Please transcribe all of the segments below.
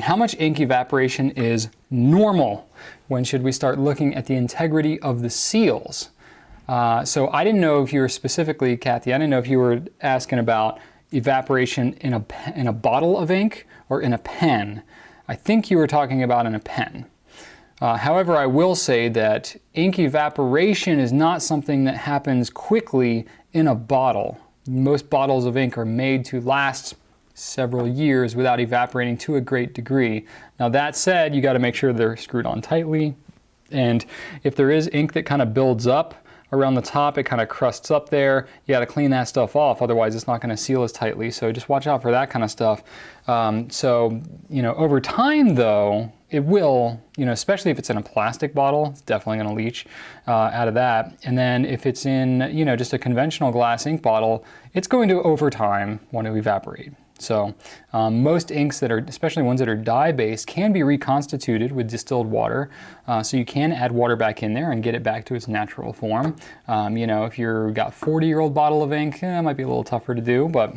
how much ink evaporation is normal? When should we start looking at the integrity of the seals? So I didn't know if you were specifically, Kathy, I didn't know if you were asking about evaporation in a bottle of ink or in a pen. I think you were talking about in a pen. However, I will say that ink evaporation is not something that happens quickly in a bottle. Most bottles of ink are made to last several years without evaporating to a great degree. Now that said, you got to make sure they're screwed on tightly. And if there is ink that kind of builds up around the top, it kind of crusts up there, you got to clean that stuff off, otherwise it's not going to seal as tightly. So just watch out for that kind of stuff. So, you know, over time though, it will, you know, especially if it's in a plastic bottle, it's definitely going to leach out of that. And then if it's in, you know, just a conventional glass ink bottle, it's going to, over time, want to evaporate. So most inks that are, especially ones that are dye-based, can be reconstituted with distilled water. So you can add water back in there and get it back to its natural form. You know, if you've got a 40-year-old bottle of ink, it might be a little tougher to do, but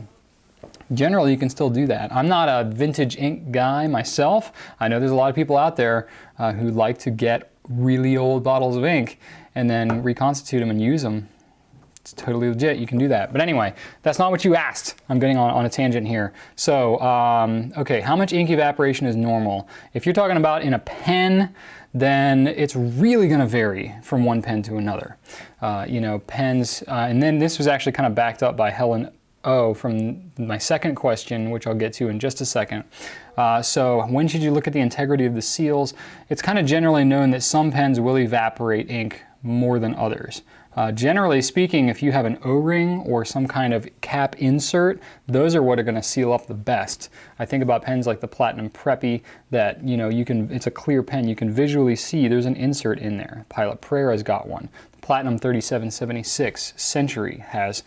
generally you can still do that. I'm not a vintage ink guy myself. I know there's a lot of people out there who like to get really old bottles of ink and then reconstitute them and use them. It's totally legit, you can do that. But anyway, that's not what you asked. I'm getting on a tangent here. So, okay, how much ink evaporation is normal? If you're talking about in a pen, then it's really going to vary from one pen to another. You know, pens, and then this was actually kind of backed up by Helen O from my second question, which I'll get to in just a second. So when should you look at the integrity of the seals? It's kind of generally known that some pens will evaporate ink more than others. Generally speaking, if you have an O-ring or some kind of cap insert, those are what are going to seal up the best. I think about pens like the Platinum Preppy that, you know, you can, it's a clear pen, you can visually see there's an insert in there. Pilot Prera's got one. The Platinum 3776 Century has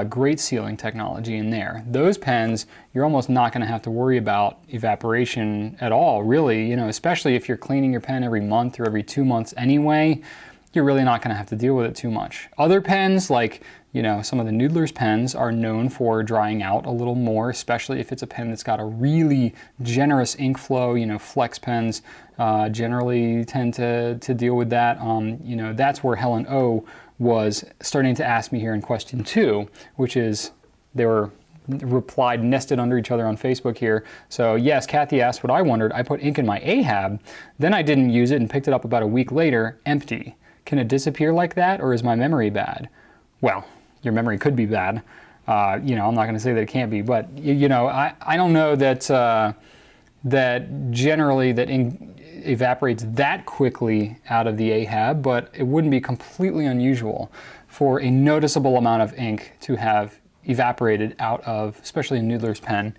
great sealing technology in there. Those pens, you're almost not going to have to worry about evaporation at all, really, you know, especially if you're cleaning your pen every month or every 2 months anyway. You're really not going to have to deal with it too much. Other pens, like, you know, some of the Noodler's pens are known for drying out a little more, especially if it's a pen that's got a really generous ink flow. You know, flex pens generally tend to deal with that. You know, that's where Helen O was starting to ask me here in question 2, which is, they were replied nested under each other on Facebook here. So yes, Kathy asked what I wondered. I put ink in my Ahab, then I didn't use it and picked it up about a week later, empty. Can it disappear like that, or is my memory bad? Well, your memory could be bad. You know, I'm not going to say that it can't be, but you know, I don't know that that generally that ink evaporates that quickly out of the Ahab, but it wouldn't be completely unusual for a noticeable amount of ink to have evaporated out of, especially a Noodler's pen.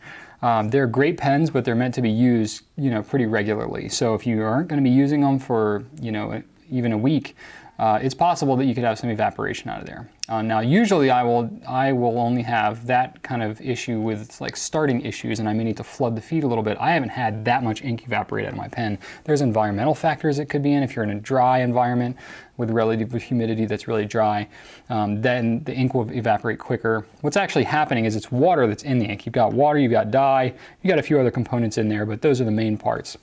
They're great pens, but they're meant to be used, you know, pretty regularly. So if you aren't going to be using them for, you know, even a week, it's possible that you could have some evaporation out of there. Now, usually I will only have that kind of issue with like starting issues, and I may need to flood the feed a little bit. I haven't had that much ink evaporate out of my pen. There's environmental factors it could be in. If you're in a dry environment with relative humidity that's really dry, then the ink will evaporate quicker. What's actually happening is it's water that's in the ink. You've got water, you've got dye, you've got a few other components in there, but those are the main parts.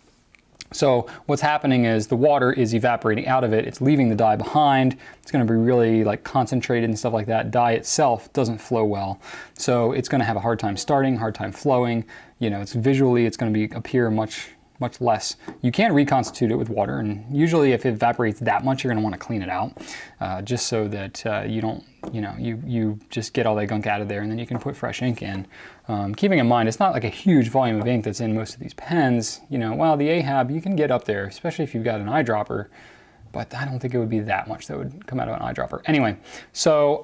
So what's happening is the water is evaporating out of it. It's leaving the dye behind. It's going to be really like concentrated and stuff like that. Dye itself doesn't flow well. So it's going to have a hard time starting, hard time flowing. You know, it's visually, it's going to appear much less. You can reconstitute it with water, and usually if it evaporates that much, you're going to want to clean it out, just so that you don't, you know, you just get all that gunk out of there, and then you can put fresh ink in. Keeping in mind, it's not like a huge volume of ink that's in most of these pens. You know, while the Ahab, you can get up there, especially if you've got an eyedropper, but I don't think it would be that much that would come out of an eyedropper. Anyway, so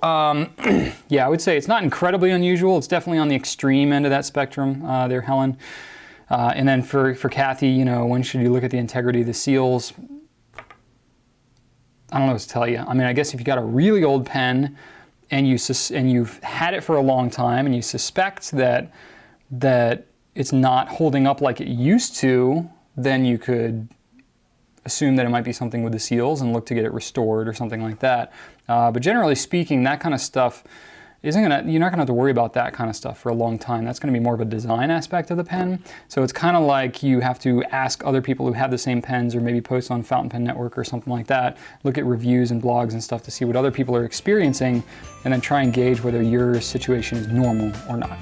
yeah, I would say it's not incredibly unusual. It's definitely on the extreme end of that spectrum there, Helen. And then for Kathy, you know, when should you look at the integrity of the seals? I don't know what to tell you. I mean, I guess if you got a really old pen and you've had it for a long time and you suspect that it's not holding up like it used to, then you could assume that it might be something with the seals and look to get it restored or something like that. But generally speaking, that kind of stuff, you're not gonna have to worry about that kind of stuff for a long time. That's gonna be more of a design aspect of the pen. So it's kind of like you have to ask other people who have the same pens, or maybe post on Fountain Pen Network or something like that, look at reviews and blogs and stuff to see what other people are experiencing, and then try and gauge whether your situation is normal or not.